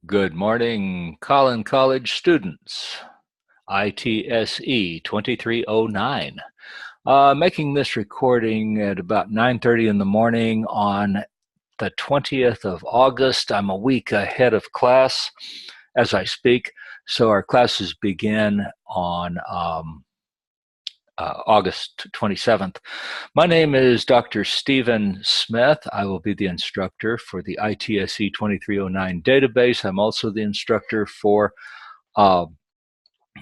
Good morning, Collin College students. ITSE 2309. Making this recording at about 9:30 in the morning on the 20th of August. I'm a week ahead of class as I speak, so our classes begin on August 27th. My name is Dr. Stephen Smith. I will be the instructor for the ITSE 2309 database. I'm also the instructor for uh,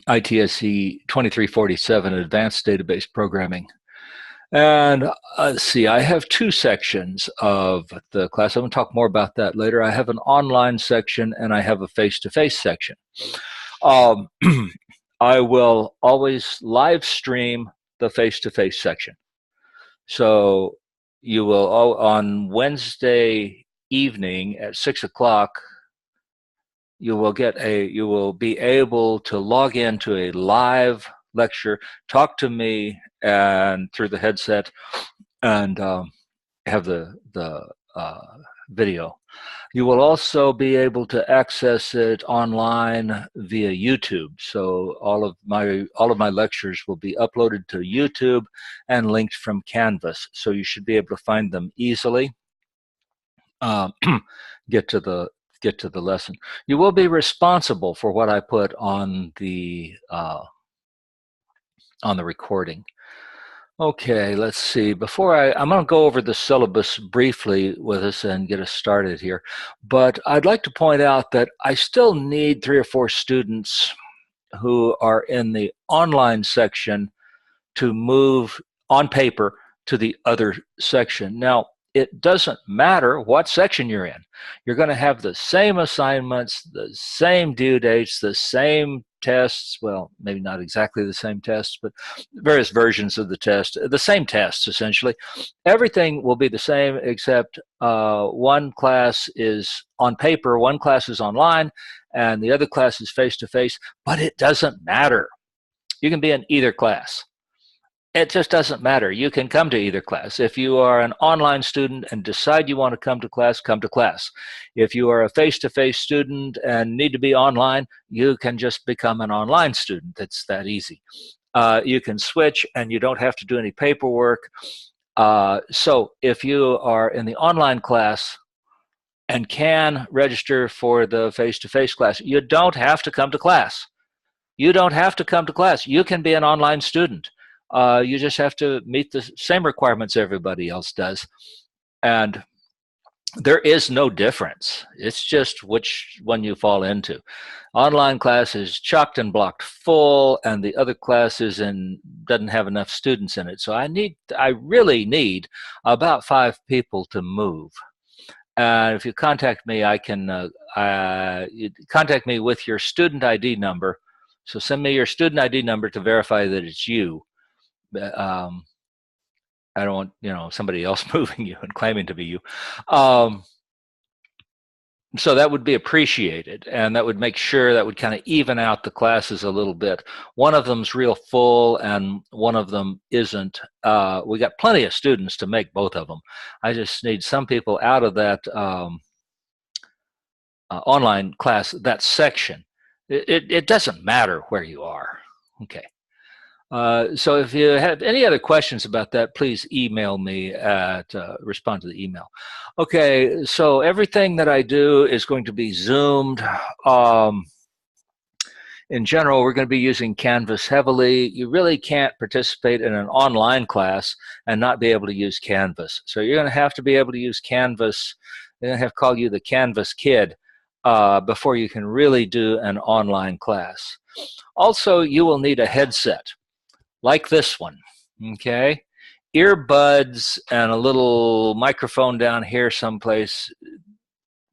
ITSE 2347 Advanced Database Programming. And let's see, I have two sections of the class. I'm going to talk more about that later. I have an online section and I have a face-to-face section. Um, I will always live stream the face-to-face section. So you will, on Wednesday evening at 6 o'clock, you will be able to log into a live lecture, talk to me and through the headset, and have the video. You will also be able to access it online via YouTube. So all of my lectures will be uploaded to YouTube and linked from Canvas. So you should be able to find them easily. Uh, get to the lesson. You will be responsible for what I put on the recording. Okay, let's see. I'm going to go over the syllabus briefly with us and get us started here. But I'd like to point out that I still need 3 or 4 students who are in the online section to move on paper to the other section. Now, it doesn't matter what section you're in. You're going to have the same assignments, the same due dates, the same tests. Well, maybe not exactly the same tests, but various versions of the test, the same tests essentially. Everything will be the same except one class is on paper, one class is online, and the other class is face-to-face, but it doesn't matter. You can be in either class. It just doesn't matter. You can come to either class. If you are an online student and decide you want to come to class, come to class. If you are a face-to-face student and need to be online, you can just become an online student. It's that easy. You can switch and you don't have to do any paperwork. So if you are in the online class and can register for the face-to-face class, you don't have to come to class. You don't have to come to class. You can be an online student. You just have to meet the same requirements everybody else does. And there is no difference. It's just which one you fall into. Online class is chocked and blocked full, and the other class doesn't have enough students in it. So I really need about 5 people to move. If you contact me, you contact me with your student ID number. So send me your student ID number to verify that it's you. Um, I don't want somebody else moving you and claiming to be you. So that would be appreciated, and that would make sure that would kind of even out the classes a little bit. One of them's real full and one of them isn't. We got plenty of students to make both of them. I just need some people out of that online class, that section. It doesn't matter where you are. Okay. So if you have any other questions about that, please email me respond to the email. Okay, so everything that I do is going to be Zoomed. In general, we're going to be using Canvas heavily. You really can't participate in an online class and not be able to use Canvas. So you're going to have to be able to use Canvas. They're going to have to call you the Canvas kid before you can really do an online class. Also, you will need a headset like this one, okay? Earbuds and a little microphone down here someplace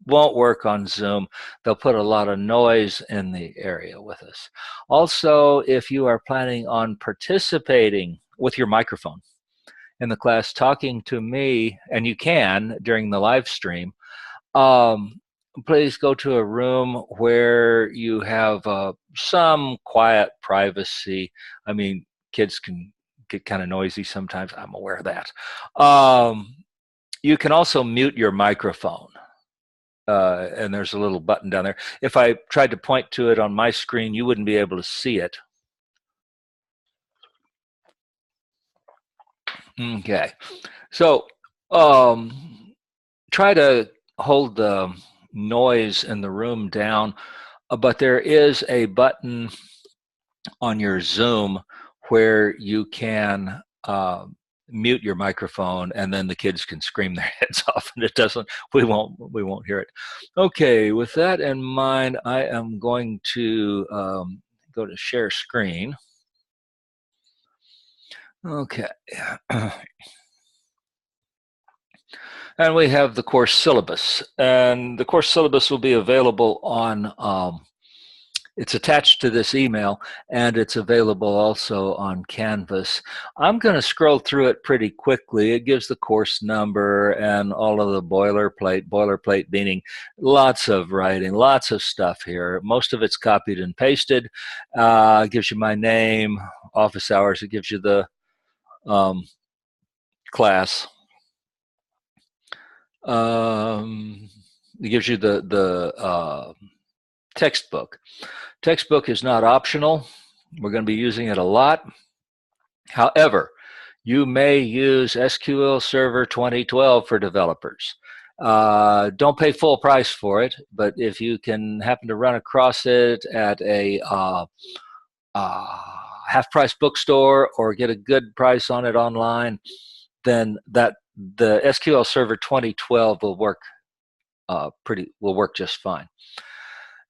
won't work on Zoom. They'll put a lot of noise in the area with us. Also, if you are planning on participating with your microphone in the class, talking to me, and you can during the live stream, please go to a room where you have some quiet privacy. I mean, kids can get kind of noisy sometimes. I'm aware of that. You can also mute your microphone. and there's a little button down there. If I tried to point to it on my screen, you wouldn't be able to see it. Okay, so try to hold the noise in the room down, but there is a button on your Zoom where you can mute your microphone, and then the kids can scream their heads off, and it doesn't. We won't hear it. Okay, with that in mind, I am going to go to share screen. Okay. And we have the course syllabus, and the course syllabus will be available on it's attached to this email, and it's available also on Canvas. I'm going to scroll through it pretty quickly. It gives the course number and all of the boilerplate meaning lots of writing, lots of stuff here. Most of it's copied and pasted. It gives you my name, office hours. It gives you the class. It gives you the textbook. Textbook is not optional. We're going to be using it a lot. However, you may use SQL Server 2012 for developers. Don't pay full price for it, but if you can happen to run across it at a half-price bookstore or get a good price on it online, then the SQL Server 2012 will work just fine.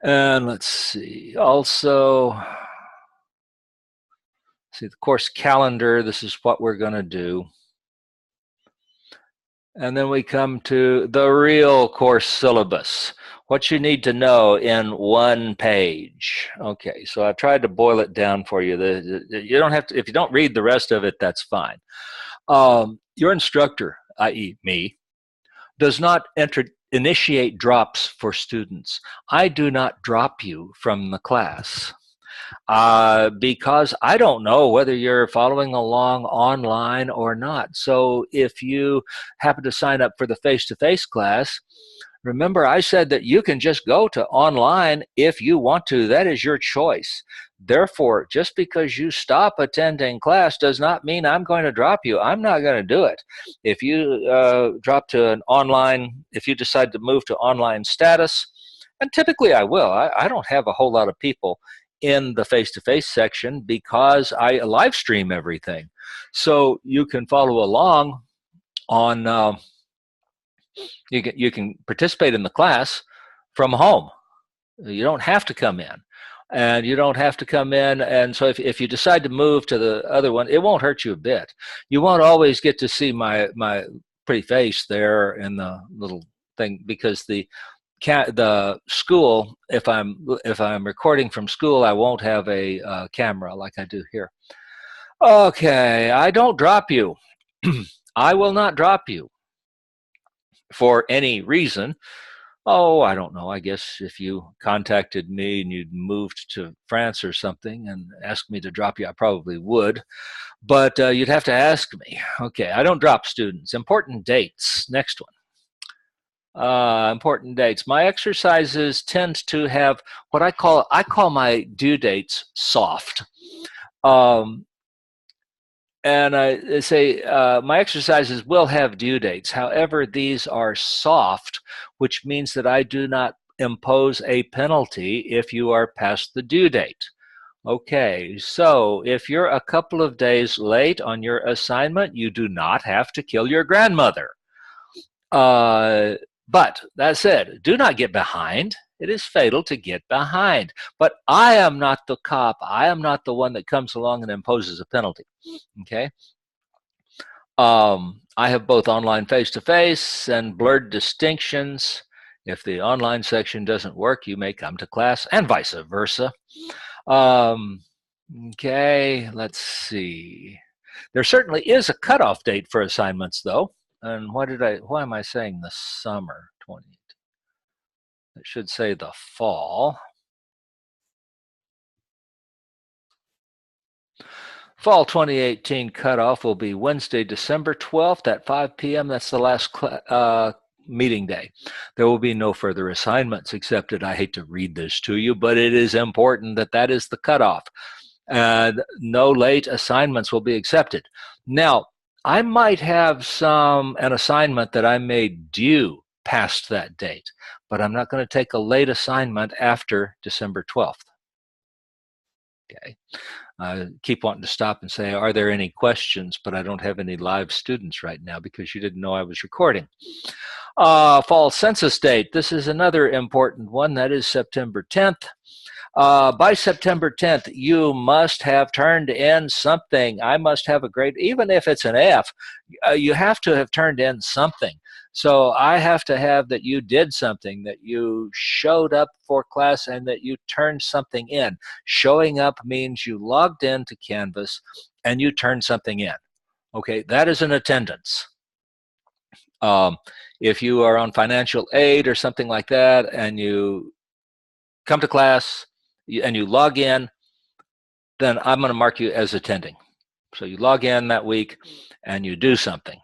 And let's see, also, see the course calendar. This is what we're going to do. And then we come to the real course syllabus, what you need to know in one page. Okay, so I've tried to boil it down for you. You don't have to, if you don't read the rest of it, that's fine. Your instructor, i.e. me, does not initiate drops for students. I do not drop you from the class because I don't know whether you're following along online or not. So if you happen to sign up for the face-to-face class, remember I said that you can just go to online if you want to. That is your choice. Therefore, just because you stop attending class does not mean I'm going to drop you. I'm not going to do it. If you drop to an online, if you decide to move to online status, and typically I will. I don't have a whole lot of people in the face-to-face section because I live stream everything. So you can follow along on, you can participate in the class from home. You don't have to come in. And you don't have to come in. And so if you decide to move to the other one, it won't hurt you a bit. You won't always get to see my pretty face there in the little thing because the school, if I'm recording from school, I won't have a camera like I do here. Okay, I don't drop you. I will not drop you for any reason. Oh, I don't know. I guess if you contacted me and you'd moved to France or something and asked me to drop you, I probably would. But you'd have to ask me. Okay, I don't drop students. Important dates. Next one. Important dates. My exercises tend to have what I call my due dates soft. And I say my exercises will have due dates. However, these are soft, which means that I do not impose a penalty if you are past the due date. Okay, so if you're a couple of days late on your assignment, you do not have to kill your grandmother. But that said, do not get behind. It is fatal to get behind. But I am not the cop. I am not the one that comes along and imposes a penalty. Okay. I have both online face-to-face and blurred distinctions. If the online section doesn't work, you may come to class and vice versa. Okay, let's see. There certainly is a cutoff date for assignments, though. And why am I saying the summer 20? It should say the fall. Fall 2018 cutoff will be Wednesday, December 12th at 5 p.m. That's the last meeting day. There will be no further assignments accepted. I hate to read this to you, but it is important that that is the cutoff. And no late assignments will be accepted. Now, I might have an assignment that I made due past that date, but I'm not going to take a late assignment after December 12th. Okay. I keep wanting to stop and say, are there any questions? But I don't have any live students right now because you didn't know I was recording. Fall census date. This is another important one. That is September 10th. By September 10th, you must have turned in something. I must have a grade, even if it's an F, you have to have turned in something. So I have to have that you did something, that you showed up for class and that you turned something in. Showing up means you logged into Canvas and you turned something in. Okay, that is an attendance. If you are on financial aid or something like that and you come to class and you log in, then I'm going to mark you as attending. So you log in that week and you do something.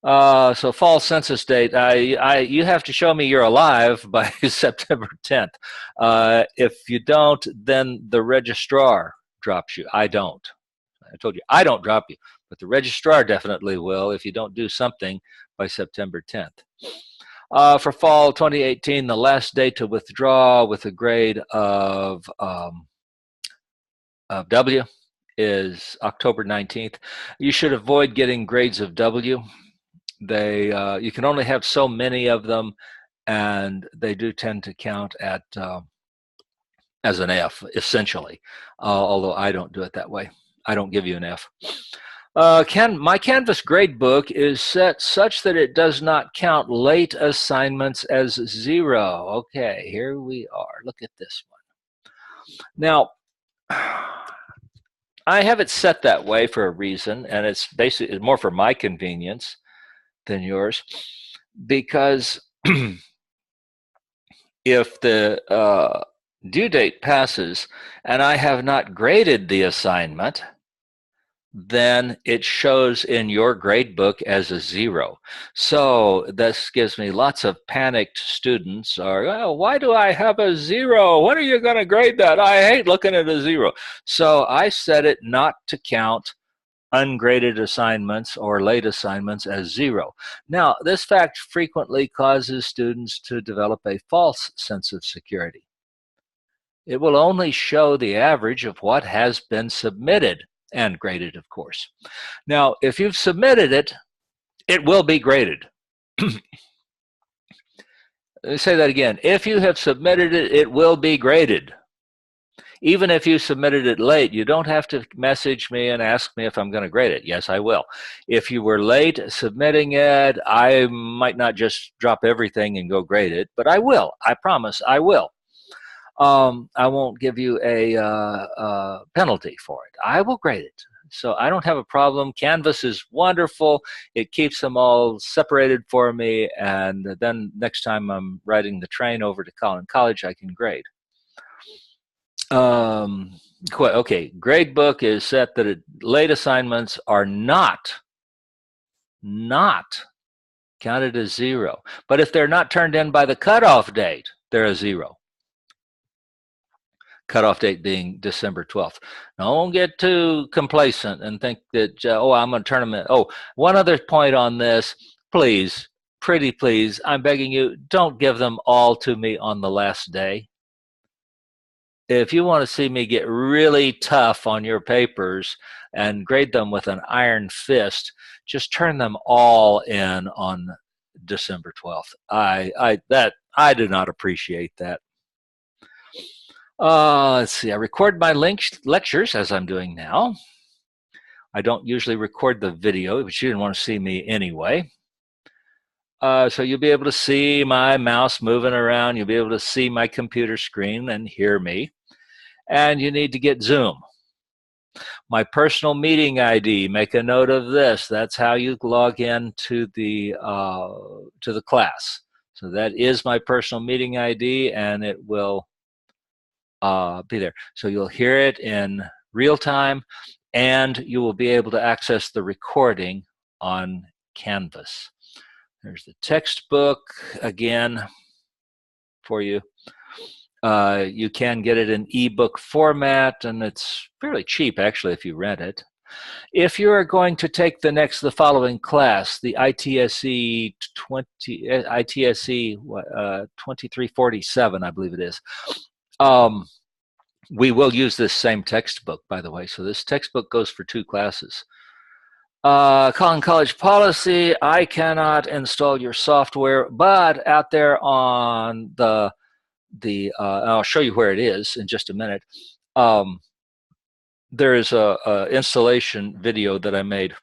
So fall census date, you have to show me you're alive by September 10th. If you don't, then the registrar drops you. I don't. I told you, I don't drop you, but the registrar definitely will if you don't do something by September 10th. For fall 2018, the last day to withdraw with a grade of W is October 19th. You should avoid getting grades of W. You can only have so many of them, and they do tend to count at as an F, essentially, although I don't do it that way. I don't give you an F. My Canvas gradebook is set such that it does not count late assignments as 0. Okay, here we are. Look at this one. Now, I have it set that way for a reason, and it's basically more for my convenience than yours, because if the due date passes and I have not graded the assignment, then it shows in your grade book as a 0. So this gives me lots of panicked students are, oh, why do I have a 0? When are you going to grade that? I hate looking at a 0. So I set it not to count ungraded assignments or late assignments as 0. Now, this fact frequently causes students to develop a false sense of security. It will only show the average of what has been submitted and graded, of course. Now, if you've submitted it, it will be graded. Let me say that again. If you have submitted it, it will be graded. Even if you submitted it late, you don't have to message me and ask me if I'm going to grade it. Yes, I will. If you were late submitting it, I might not just drop everything and go grade it, but I will. I promise I will. I won't give you a penalty for it. I will grade it. So I don't have a problem. Canvas is wonderful. It keeps them all separated for me. And then next time I'm riding the train over to College, I can grade. Okay, gradebook is set that late assignments are not counted as 0. But if they're not turned in by the cutoff date, they're a 0. Cutoff date being December 12th. Now, don't get too complacent and think that, I'm going to turn them in. Oh, one other point on this, please, pretty please, I'm begging you, don't give them all to me on the last day. If you want to see me get really tough on your papers and grade them with an iron fist, just turn them all in on December 12th. I do not appreciate that. Let's see, I record my lectures as I'm doing now. I don't usually record the video, but you didn't want to see me anyway. So you'll be able to see my mouse moving around. You'll be able to see my computer screen and hear me. And you need to get Zoom. My personal meeting ID, make a note of this. That's how you log in to the class. So that is my personal meeting ID, and it will be there. So you'll hear it in real time, and you will be able to access the recording on Canvas. There's the textbook again for you. You can get it in ebook format, and it's fairly cheap actually if you rent it. If you are going to take the following class, the ITSE 2347, I believe it is, we will use this same textbook, by the way. So this textbook goes for 2 classes. Collin College policy, I cannot install your software, but out there on I'll show you where it is in just a minute. There is a installation video that I made.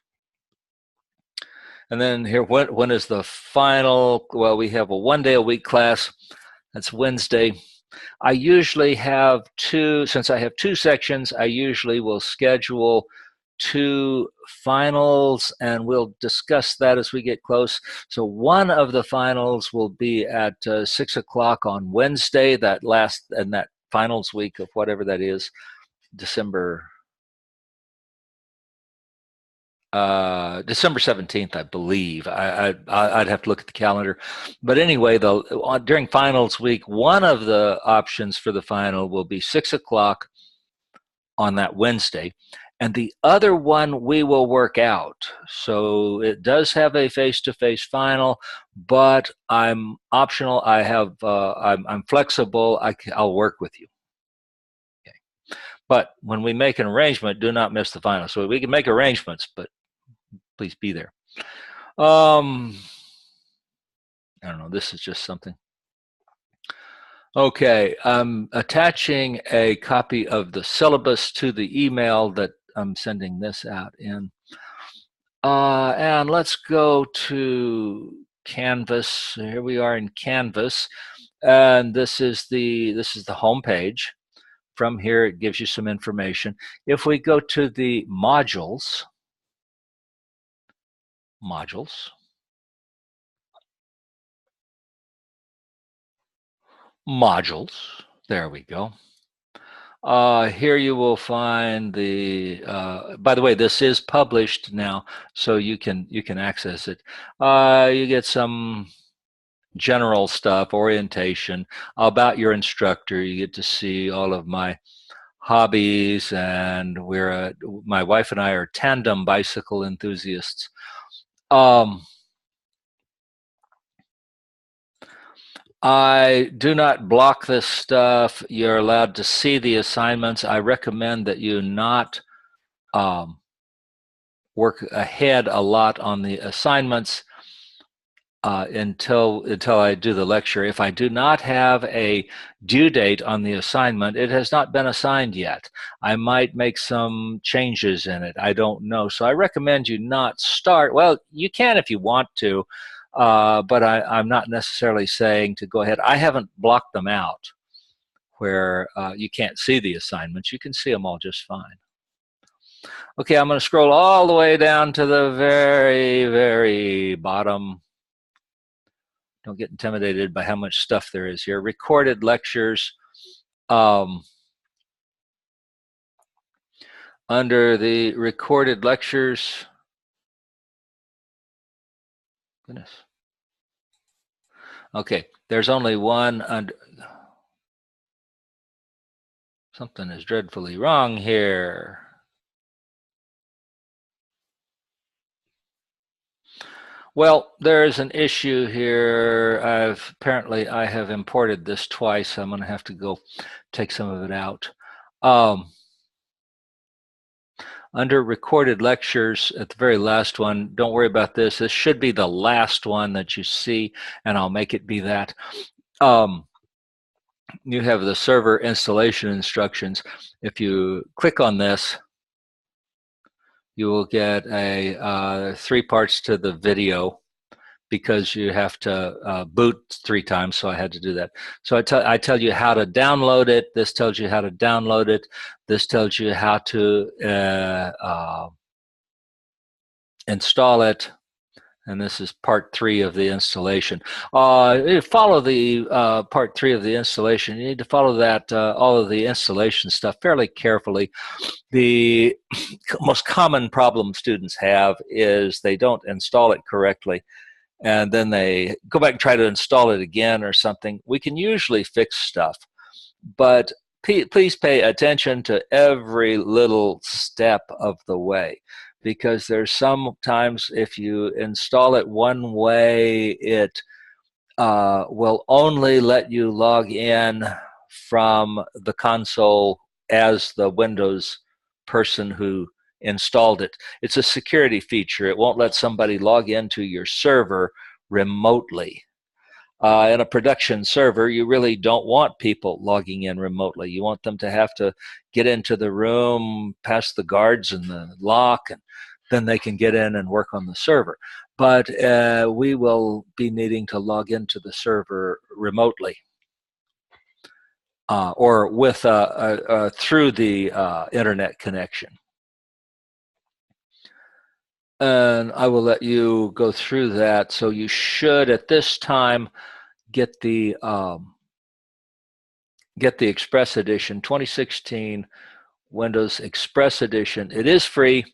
And then here, when is the final? Well, we have a 1-day-a-week class. That's Wednesday. I usually have 2, since I have 2 sections, I usually will schedule 2 finals, and we'll discuss that as we get close. So one of the finals will be at 6 o'clock on Wednesday, that finals week of whatever that is, December 17th, I believe. I'd have to look at the calendar. But anyway, during finals week, one of the options for the final will be 6 o'clock on that Wednesday. And the other one we will work out. So it does have a face-to-face final, but I'm optional. I'm flexible. I'll work with you. Okay. But when we make an arrangement, do not miss the final. So we can make arrangements, but please be there. I don't know. This is just something. Okay, I'm attaching a copy of the syllabus to the email that I'm sending this out in. And let's go to Canvas. Here we are in Canvas, and this is the home page. From here, it gives you some information. If we go to the modules, there we go. Here you will find the, by the way, this is published now, so you can access it. You get some general stuff, orientation, about your instructor. You get to see all of my hobbies, and my wife and I are tandem bicycle enthusiasts. I do not block this stuff. You're allowed to see the assignments. I recommend that you not work ahead a lot on the assignments until I do the lecture. If I do not have a due date on the assignment, it has not been assigned yet. I might make some changes in it. I don't know. So I recommend you not start. Well, you can if you want to. But I'm not necessarily saying to go ahead. I haven't blocked them out where you can't see the assignments. You can see them all just fine. Okay, I'm going to scroll all the way down to the very, very bottom. Don't get intimidated by how much stuff there is here. Recorded lectures. Under the recorded lectures, goodness. Okay, there's only one under. Something is dreadfully wrong here. Well, there is an issue here. Apparently I have imported this twice. I'm going to have to go take some of it out. Under recorded lectures, at the very last one, don't worry about this. This should be the last one that you see, and I'll make it be that. You have the server installation instructions. If you click on this, you will get a 3 parts to the video, because you have to boot 3 times, so I had to do that. So I tell you how to download it. This tells you how to download it. This tells you how to install it. And this is part 3 of the installation. Follow the part 3 of the installation. You need to follow that, all of the installation stuff fairly carefully. The most common problem students have is they don't install it correctly. and then they go back and try to install it again or something, we can usually fix stuff. But please pay attention to every little step of the way, because there's sometimes if you install it one way, it will only let you log in from the console as the Windows person who installed it. It's a security feature. It won't let somebody log into your server remotely. In a production server, you really don't want people logging in remotely. You want them to have to get into the room, past the guards and the lock, and then they can get in and work on the server. But we will be needing to log into the server remotely or with through the internet connection. And I will let you go through that. So you should, at this time, get the Express Edition 2016 Windows Express Edition. It is free,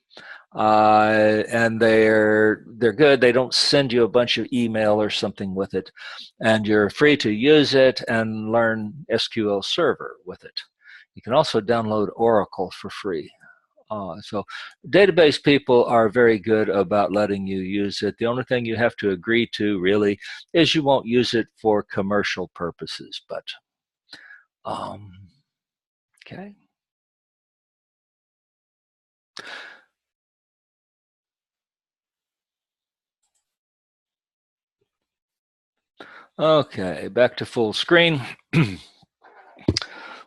and they're good. They don't send you a bunch of email or something with it, and you're free to use it and learn SQL Server with it. You can also download Oracle for free. So database people are very good about letting you use it. The only thing you have to agree to really is you won't use it for commercial purposes. But okay. Okay, back to full screen.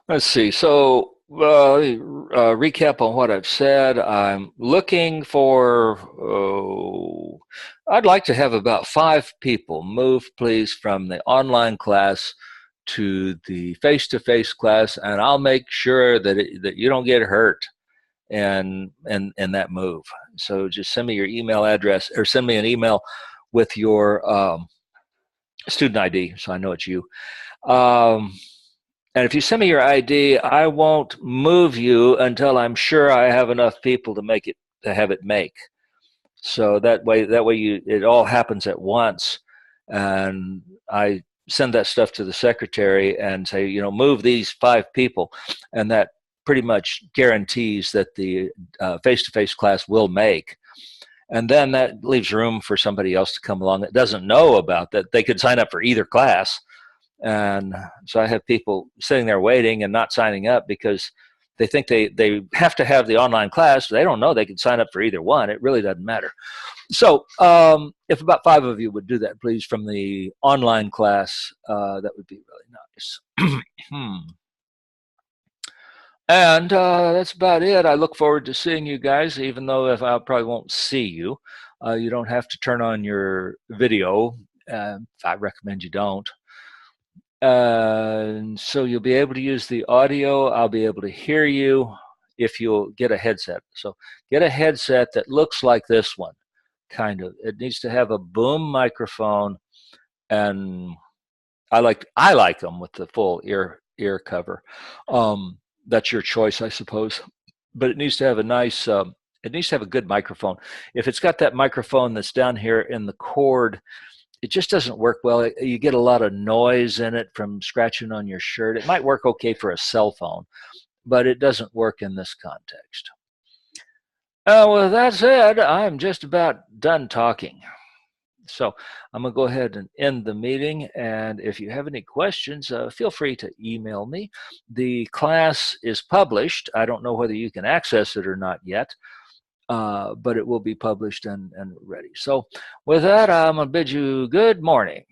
Let's see. So recap on what I've said. I'm looking for, I'd like to have about 5 people move, please, from the online class to the face-to-face class, and I'll make sure that you don't get hurt in that move. So just send me your email address, or send me an email with your student ID, so I know it's you. And if you send me your ID, I won't move you until I'm sure I have enough people to have it make. So that way it all happens at once, and I send that stuff to the secretary and say, move these 5 people, and that pretty much guarantees that the face-to-face class will make. And then that leaves room for somebody else to come along that doesn't know about that. They could sign up for either class. And so I have people sitting there waiting and not signing up because they think they have to have the online class. They don't know they can sign up for either one. It really doesn't matter. So if about 5 of you would do that, please, from the online class, that would be really nice. And that's about it. I look forward to seeing you guys, even though if I probably won't see you. You don't have to turn on your video. I recommend you don't. And so you'll be able to use the audio. I'll be able to hear you if you'll get a headset. So get a headset that looks like this one, kind of. It needs to have a boom microphone, and I like them with the full ear cover. That's your choice, I suppose. But it needs to have a nice, it needs to have a good microphone. If it's got that microphone that's down here in the cord, it just doesn't work well. You get a lot of noise in it from scratching on your shirt. It might work okay for a cell phone, but it doesn't work in this context. With that said, I'm just about done talking. So I'm going to go ahead and end the meeting. And if you have any questions, feel free to email me. The class is published. I don't know whether you can access it or not yet. But it will be published and ready. So with that, I'm going to bid you good morning.